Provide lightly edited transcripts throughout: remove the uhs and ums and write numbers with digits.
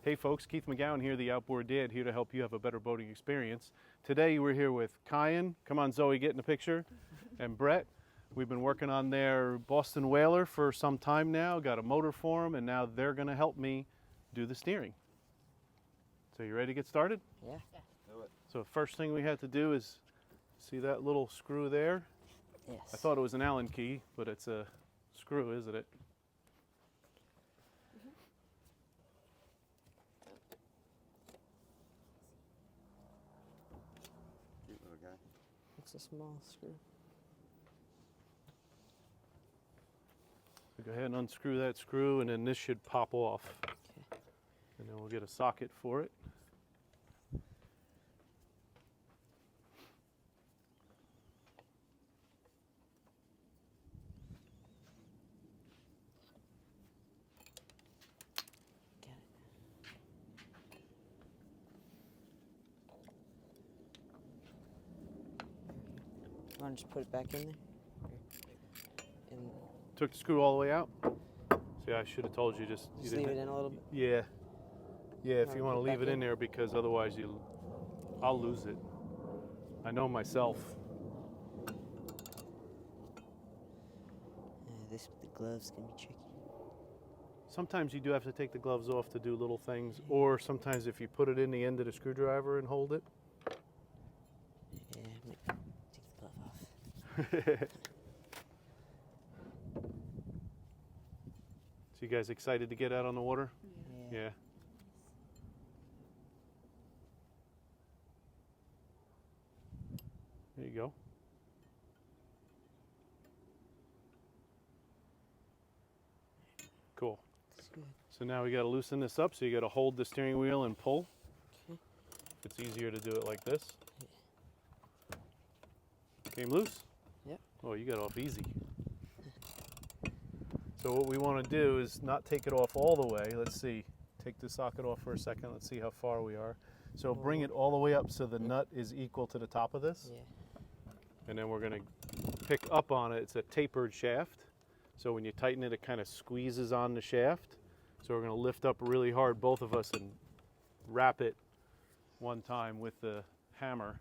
Hey folks, Keith McGowan here, the Outboard Dad, here to help you have a better boating experience. Today we're here with Kyan. Come on Zoe, get in the picture. And Brett. We've been working on their Boston Whaler for some time now, got a motor for them, and now they're going to help me do the steering. So you ready to get started? Yeah. Do it. So the first thing we have to do is, see that little screw there? Yes. I thought it was an Allen key, but it's a screw, isn't it? Cute little guy. It's a small screw. So go ahead and unscrew that screw, and then this should pop off. Okay. And then we'll get a socket for it. Get it. You want to just put it back in there? And Took the screw all the way out. See, I should have told you just just leave it in a little bit? Yeah. Yeah, if Wanna you want to put it leave back it in in? there, because otherwise I'll lose it. I know myself. The gloves can be tricky. Sometimes you do have to take the gloves off to do little things, or sometimes if you put it in the end of the screwdriver and hold it. Yeah, I might take the glove off. So you guys excited to get out on the water? Yeah. There you go. Cool. That's good. So now we got to loosen this up. So you got to hold the steering wheel and pull. Okay. It's easier to do it like this. Came loose? Yep. Oh, you got off easy. So what we want to do is not take it off all the way. Let's see. Take the socket off for a second. Let's see how far we are. So bring it all the way up so the nut is equal to the top of this. Yeah. And then we're going to pick up on it. It's a tapered shaft. So when you tighten it, it kind of squeezes on the shaft. So we're going to lift up really hard, both of us, and wrap it one time with the hammer.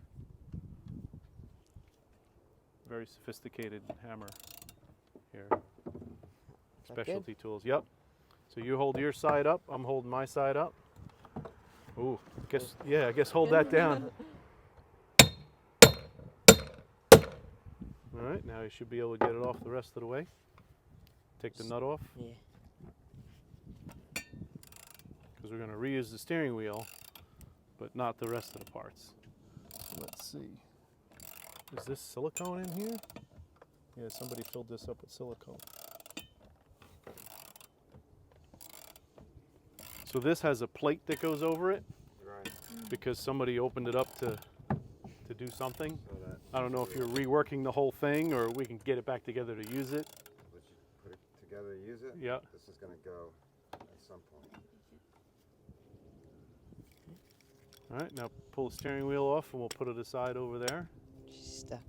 Very sophisticated hammer here. that good? Specialty tools. Yep. So you hold your side up. I'm holding my side up. Ooh, I guess hold that down. All right, now you should be able to get it off the rest of the way. Take the nut off, Yeah. because we're going to reuse the steering wheel, but not the rest of the parts. Let's see. Is this silicone in here? Yeah, somebody filled this up with silicone. So this has a plate that goes over it, Right. because somebody opened it up to do something. So that I don't know if you're reworking the whole thing, or we can get it back together to use it. once you put it together, use it. Yeah. This is going to go at some point. All right, now pull the steering wheel off, and we'll put it aside over there. She's stuck.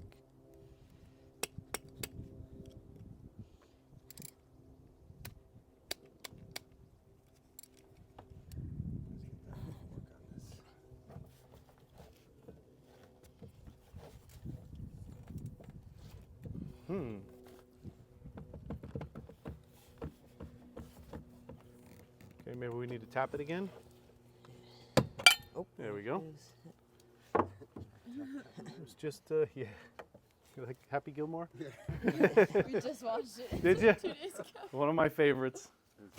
Hmm. Okay, maybe we need to tap it again. Oh. There we go. There's- It's just, yeah. You like Happy Gilmore? We just watched it. Did ya? 2 days ago. One of my favorites. Put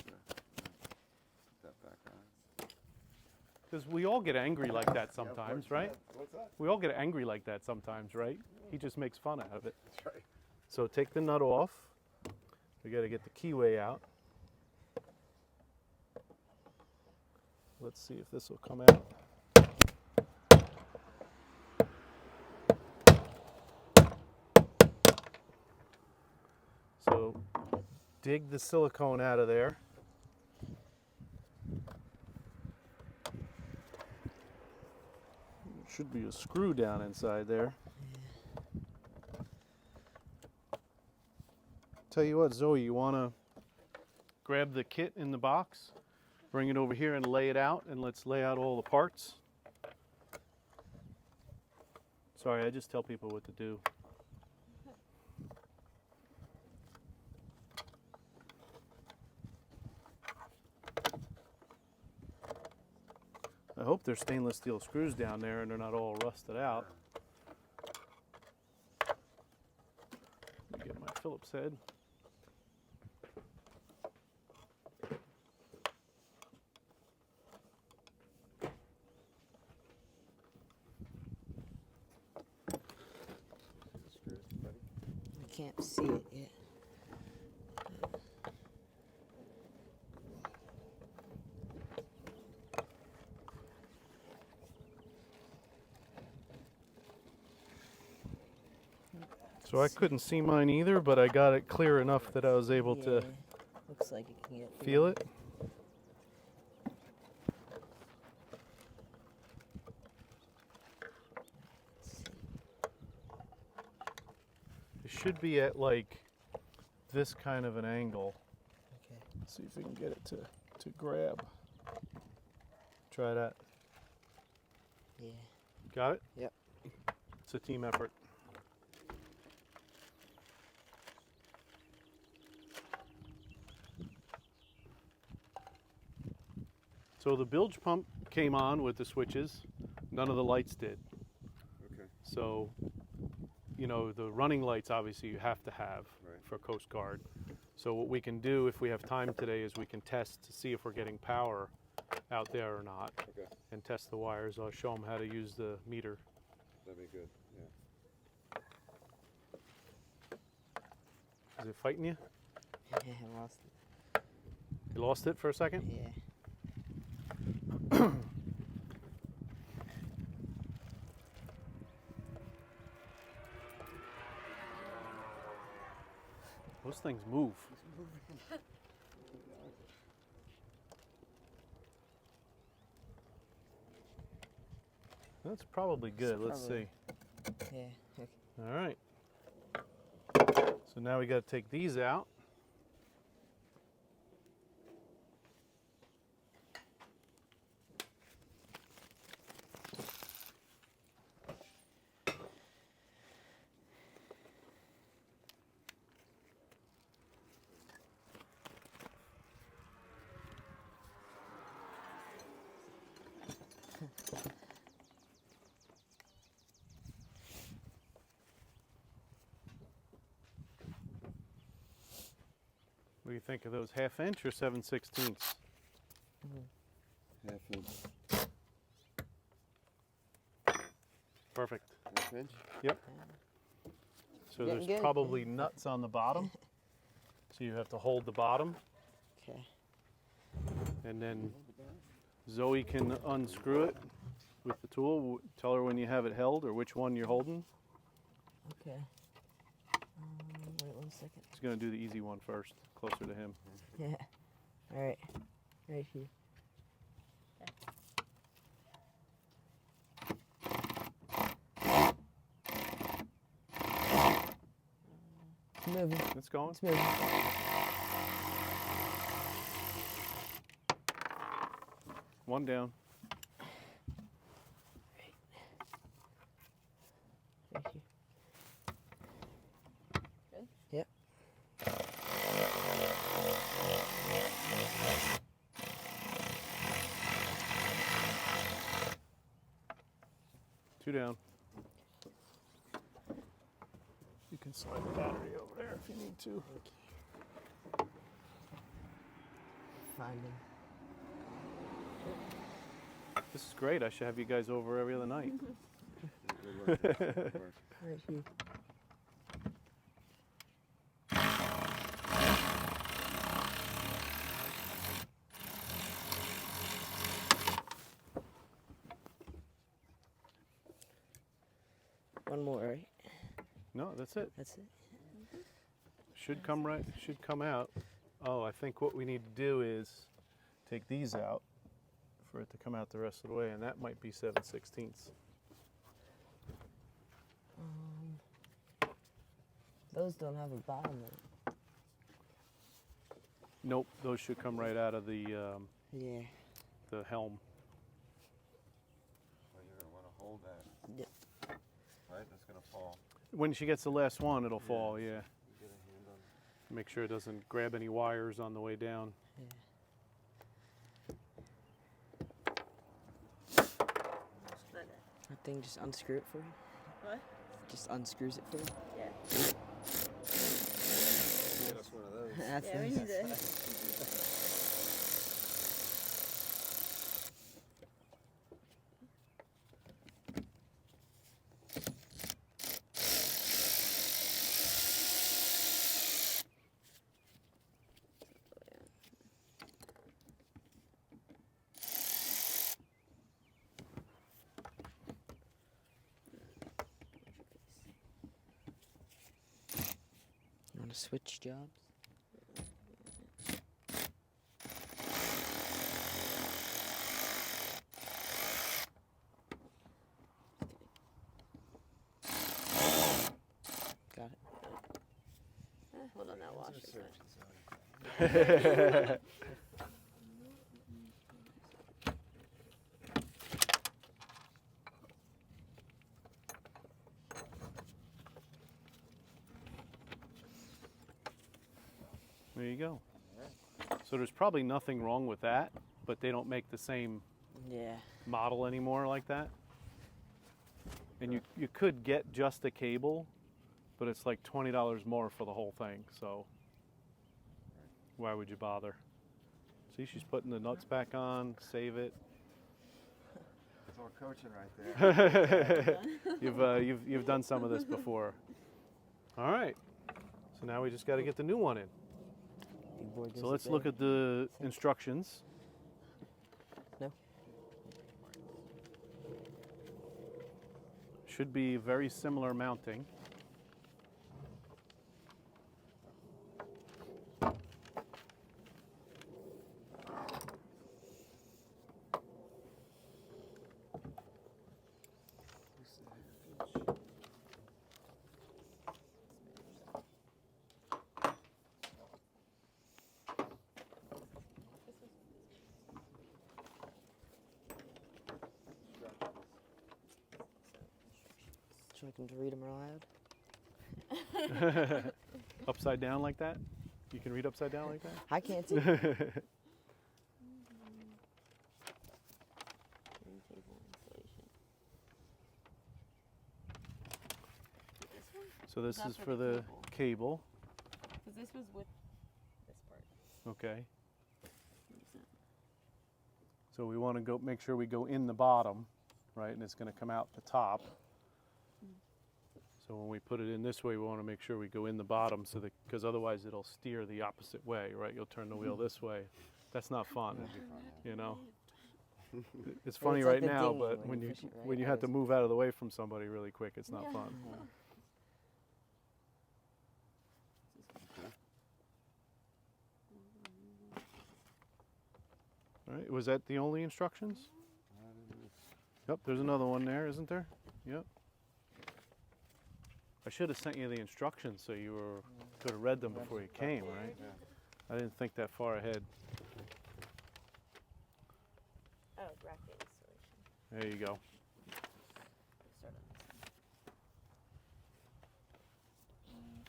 that back on. Because we all get angry like that sometimes, right? What's that? We all get angry like that sometimes, right? He just makes fun out of it. That's right. So take the nut off. We got to get the keyway out. Let's see if this will come out. So dig the silicone out of there. Should be a screw down inside there. Tell you what, Zoe, you want to grab the kit in the box, bring it over here and lay it out, and let's lay out all the parts. Sorry, I just tell people what to do. I hope there's stainless steel screws down there and they're not all rusted out. Let me get my Phillips head. Screws, buddy. I can't see it yet. So I couldn't see mine either, but I got it clear enough that I was able to Yeah, looks like it can get feel it. Let's see. It should be at like this kind of an angle. Okay. Let's see if we can get it to grab. Try that. Yeah. Got it? Yep. It's a team effort. So the bilge pump came on with the switches. None of the lights did. Okay. So, you know, the running lights obviously you have to have Right. for Coast Guard. So what we can do if we have time today is we can test to see if we're getting power out there or not, Okay. and test the wires. I'll show them how to use the meter. That'd be good. Yeah. Is it fighting you? Yeah, I lost it. You lost it for a second? Yeah. Those things move. That's probably good. Let's probably- see. Yeah. Okay. All right. So now we got to take these out. What do you think of those 1/2 inch or 7/16? Half inch. Perfect. Half inch. So Getting there's good. probably nuts on the bottom. So you have to hold the bottom, Okay. and then Zoe can unscrew it with the tool. Tell her when you have it held or which one you're holding. Okay. Wait 1 second. She's going to do the easy one first, closer to him. Yeah. All right. Right here. It's moving. It's going. It's moving. One down. Right here. Good? Yep. Two down. You can slide the battery over there if you need to. Find him. This is great. I should have you guys over every other night. Good work. Good work. Right here. One more, right? No, that's it. That's it. Should come right. Should come out. Oh, I think what we need to do is take these out for it to come out the rest of the way, and that might be 7/16. Those don't have a bottom. Though. Nope, those should come right out of the Yeah. the helm. Well, you're gonna wanna hold that. Yep. Right, that's gonna fall. When she gets the last one, it'll fall, yeah. You get a hand on. Make sure it doesn't grab any wires on the way down. That thing just unscrew it for you. What? Just unscrews it for you. Yeah. Get us one of those. That's Yeah, we nice. need to. You want to switch jobs? Got it. Hold on, that washer. There you go. So there's probably nothing wrong with that, but they don't make the same Yeah. model anymore like that. And you could get just a cable, but it's like $20 more for the whole thing. So why would you bother? See, she's putting the nuts back on. Save it. It's all coaching right there. You've done some of this before. All right. So now we just got to get the new one in. Big boy goes So up let's look there. at the instructions. No. Should be very similar mounting. Would you like him to read them aloud? Upside down like that? You can read upside down like that? I can't see. Turntable installation. This one? So this That's is for for the the cable. Because this was with this part. Okay. Makes sense. So we want to go make sure we go in the bottom, right? And it's going to come out the top. So when we put it in this way, we want to make sure we go in the bottom so that, because otherwise it'll steer the opposite way, right? You'll turn the wheel this way. That's not fun, you know? It's funny like right the now, dinghy but when when you're you fishing, right? when you have to move out of the way from somebody really quick, it's not Yeah. fun. All right, was that the only instructions? Yep, there's another one there, isn't there? Yep. I should have sent you the instructions so you could have read them before you came, right? I didn't think that far ahead. Oh, bracket installation. There you go. Start on this one.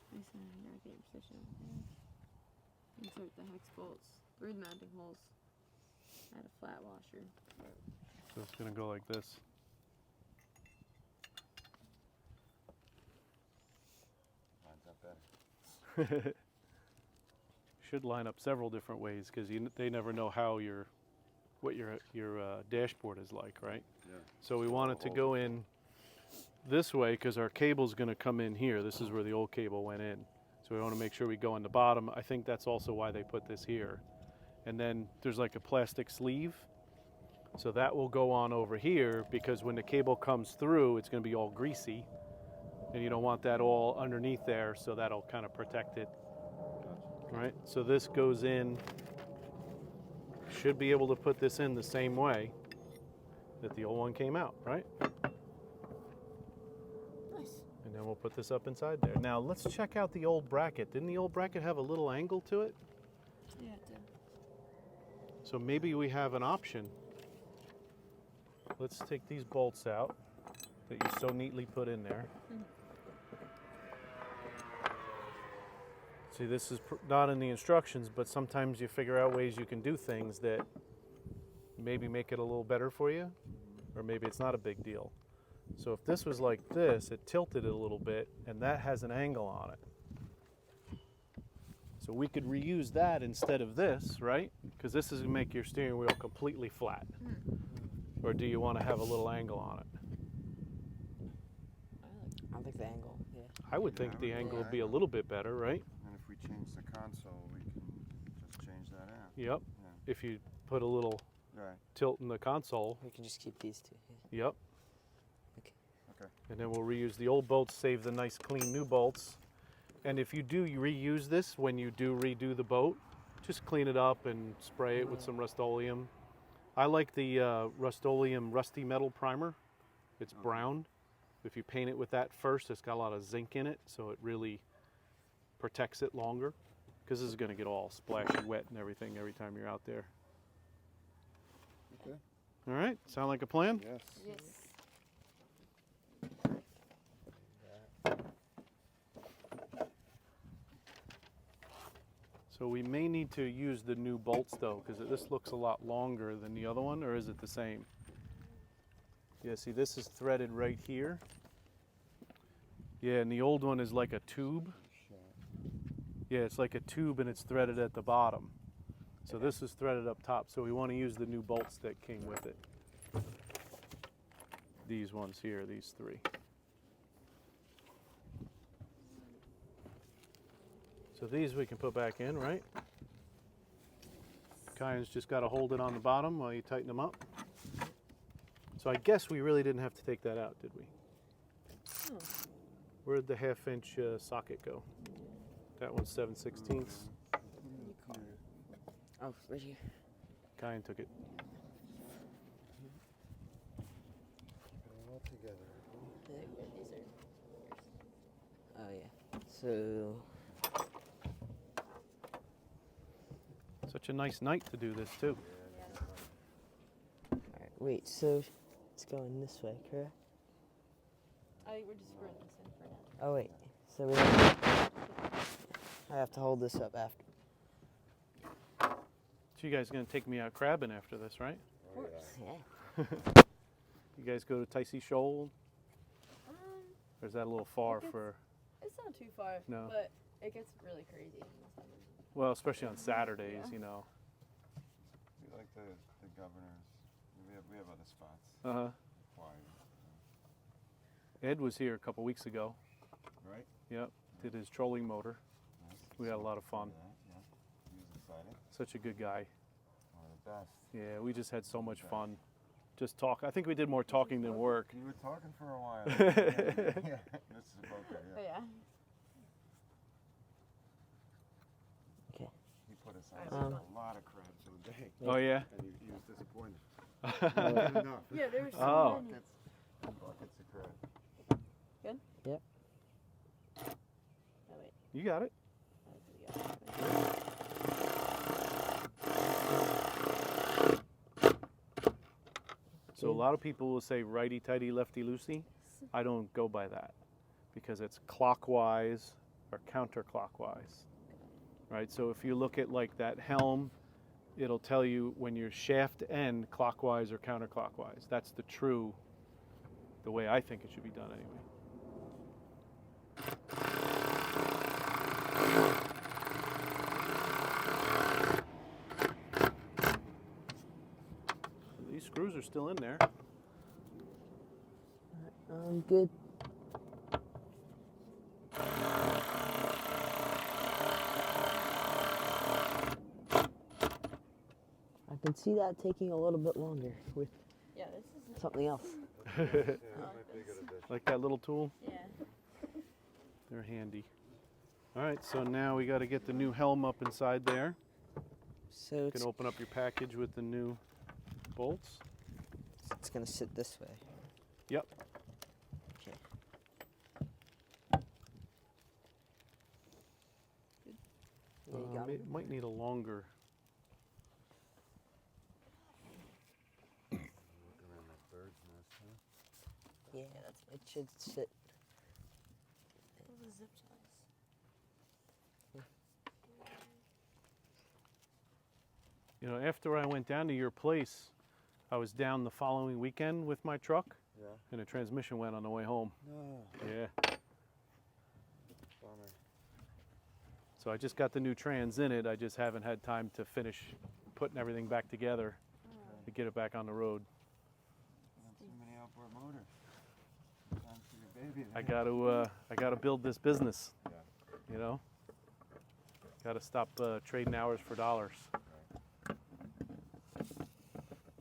Place in bracket position. Insert the hex bolts through the mounting holes. Add a flat washer. So it's gonna go like this. Lines up better. Should line up several different ways because they never know how what your dashboard is like, right? Yeah. So we want it to go in this way because our cable's going to come in here. This is where the old cable went in. So we want to make sure we go in the bottom. I think that's also why they put this here. And then there's like a plastic sleeve. So that will go on over here because when the cable comes through, it's going to be all greasy. And you don't want that all underneath there, so that'll kind of protect it. Right? So this goes in. Should be able to put this in the same way that the old one came out, right? Nice. And then we'll put this up inside there. Now let's check out the old bracket. Didn't the old bracket have a little angle to it? You have to. So maybe we have an option. Let's take these bolts out that you so neatly put in there. See, this is not in the instructions, but sometimes you figure out ways you can do things that maybe make it a little better for you, or maybe it's not a big deal. So if this was like this, it tilted it a little bit, and that has an angle on it. So we could reuse that instead of this, right? Because this is going to make your steering wheel completely flat. Or do you want to have a little angle on it? I think the angle, yeah. I would think the angle would be a little bit better, right? And if we change the console, we can just change that out. Yep. Yeah. If you put a little Right. tilt in the console, We can just keep these two. Yeah. yep. Okay. And then we'll reuse the old bolts, save the nice clean new bolts. And if you do reuse this when you do redo the boat, just clean it up and spray it with some Rust-Oleum. I like the Rust-Oleum Rusty Metal Primer. It's brown. If you paint it with that first, it's got a lot of zinc in it, so it really protects it longer. Because this is going to get all splashy wet and everything every time you're out there. Okay. All right, sound like a plan? Yes. Yes. So we may need to use the new bolts though, because this looks a lot longer than the other one, or is it the same? Yeah, see this is threaded right here. Yeah, and the old one is like a tube. Yeah, it's like a tube and it's threaded at the bottom. So this is threaded up top, so we want to use the new bolts that came with it. These ones here, these three. So these we can put back in, right? Kyan's just got to hold it on the bottom while you tighten them up. So I guess we really didn't have to take that out, did we? Oh. Where'd the half-inch socket go? That one's 7/16. Oh, right here. Kyan took it. Put it all together. Oh, yeah. So, Such a nice night to do this too. alright, wait, so it's going this way, correct? I think we're just screwing this in for now. Oh, wait. So I have to hold this up after. So you guys are gonna take me out crabbing after this, right? Of course. Yeah. You guys go to Ticey Shoal, or is that a little far It gets- for? It's not too far. No. But it gets really crazy in the summer. Well, especially on Saturdays, Yeah. you know. We like the governors. We have other spots. Uh huh. Why? Ed was here a couple weeks ago. Right? Yep. Did his trolling motor. Nice. We had a lot of fun. Yeah. He was excited. Such a good guy. One of the best. Yeah, we just had so much fun. Just talk. I think we did more talking than work. You were talking for a while. Yeah. This is a boat there, But yeah. yeah. Okay. He put us Um, on a lot of crabs the other day. Oh yeah. And he was disappointed. Not enough. Yeah, there were so Oh. many. Buckets of crab. Good? Yep. Oh, wait. You got it. Oh, we got it. So a lot of people will say righty tighty, lefty loosey. I don't go by that because it's clockwise or counterclockwise, right? So if you look at like that helm, it'll tell you when your shaft end clockwise or counterclockwise. That's the way I think it should be done anyway. These screws are still in there. Good. I can see that taking a little bit longer with Yeah, this is. something else. Yeah, that might be a good addition. Like that little tool, Yeah. they're handy. All right, so now we got to get the new helm up inside there. So You it's, can open up your package with the new bolts. it's gonna sit this way. Yep. Okay. Yeah, you got It might need a longer Yeah, it should sit. All the zip ties. You know, after I went down to your place, I was down the following weekend with my truck, Yeah. and the transmission went on the way home. No. Yeah. Bummer. So I just got the new trans in it. I just haven't had time to finish putting everything back together to get it back on the road. Not too many outboard motors. Time for your baby. I got to build this business. Yeah. You know, got to stop trading hours for dollars.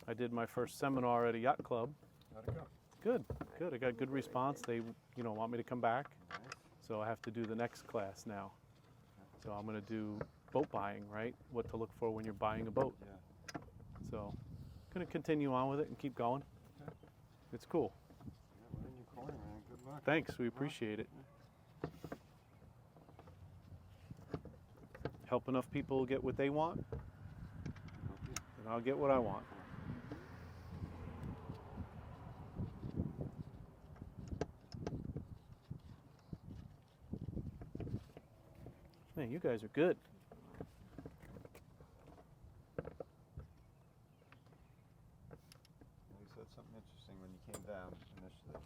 I did my first seminar at a yacht club. How'd it go? Good, good. I got good response. They, want me to come back. Nice. So I have to do the next class now. So I'm going to do boat buying, right? What to look for when you're buying a boat. Yeah. So going to continue on with it and keep going. Okay. It's cool. Yeah, we're in your corner, man. Good luck. Thanks. We appreciate it. Help enough people get what they want, and I'll get what I want. Man, you guys are good. You said something interesting when you came down initially.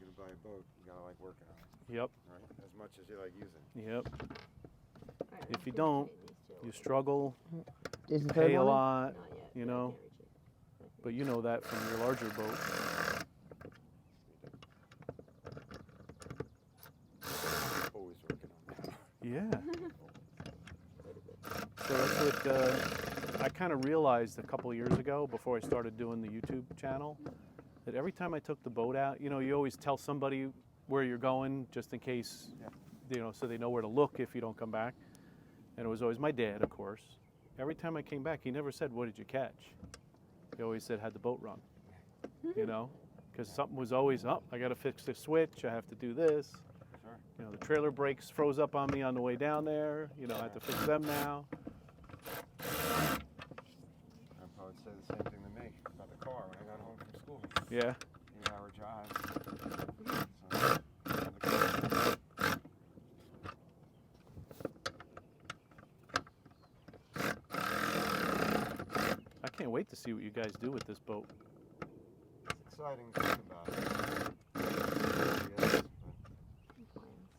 You're gonna buy a boat, you gotta like working on it, Yep, right? As much as you like using it. yep. Alright, If we you can don't, trade these two You away. struggle, Is the third pay a one in? lot, Not yet. you but I know, can't reach it. but you know that from your larger boat. Always working on that. Yeah. So that's what I kind of realized a couple of years ago before I started doing the YouTube channel, that every time I took the boat out, you always tell somebody where you're going just in case, so they know where to look if you don't come back. And it was always my dad, of course. Every time I came back, he never said, "What did you catch?" He always said, "Had the boat run?" Because something was always up. I got to fix the switch. I have to do this. Sure. The trailer brakes froze up on me on the way down there. I have to fix them now. Grandpa would say the same thing to me about the car when I got home from school. Yeah. 8-hour drive. So, the car- I can't wait to see what you guys do with this boat. It's exciting to think about it. Yes, Plans.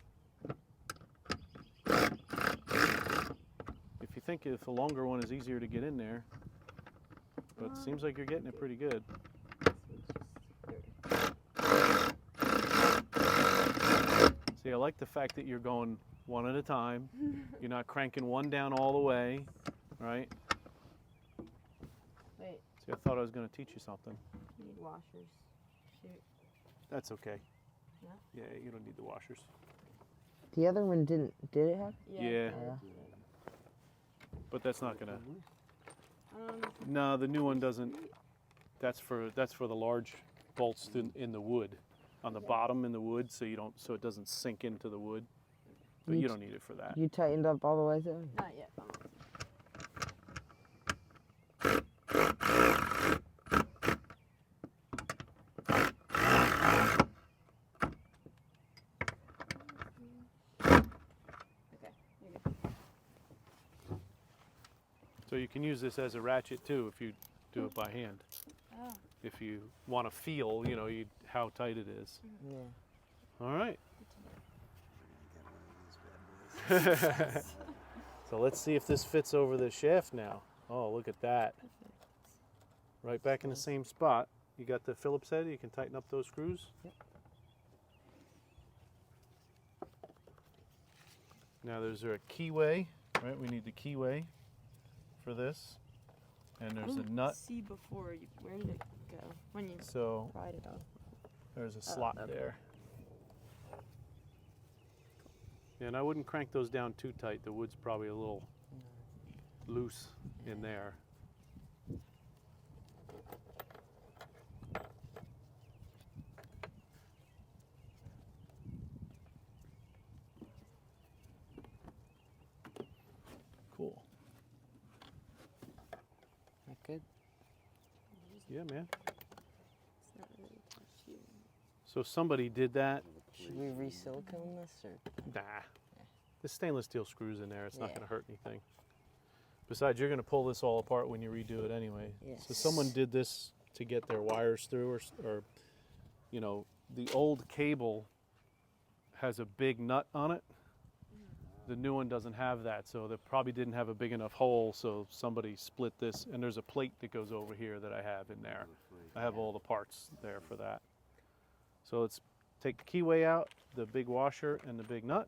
If you think if the longer one is easier to get in there, but it seems like you're getting it pretty good. See, I like the fact that you're going one at a time. You're not cranking one down all the way, right? Wait, See, I thought I was going to teach you something. need washers. Shoot. That's okay. Yeah? Yeah, you don't need the washers. The other one did it have? Yeah. Yeah. But that's not going to. Um, No, the new one doesn't. That's for the large bolts in the wood, on the bottom in the wood, so it doesn't sink into the wood. But you don't need it for that. You tightened up all the way through? not yet. Okay, you're good. So you can use this as a ratchet too if you do it by hand. Oh, If you want to feel, how tight it is. Yeah. All right. Get one of these bad boys. So let's see if this fits over the shaft now. Oh, look at that. Right back in the same spot. You got the Phillips head, you can tighten up those screws. Yep. Now there's a keyway, right? We need the keyway for this. And there's a nut. See before you. Where did it go? When you So pried it off. there's a slot okay. there. And I wouldn't crank those down too tight. The wood's probably a little loose in there. Cool. That good? Yeah, man. It's not really attached to you. So somebody did that. Should we re-silicone this or? Nah. The stainless steel screws in there. It's not Yeah. going to hurt anything. Besides, you're going to pull this all apart when you redo it anyway. So someone Yes. did this to get their wires through, or you know, the old cable has a big nut on it. The new one doesn't have that, so they probably didn't have a big enough hole, so somebody split this, and there's a plate that goes over here that I have in there. I have all the parts there for that. So let's take the keyway out, the big washer and the big nut.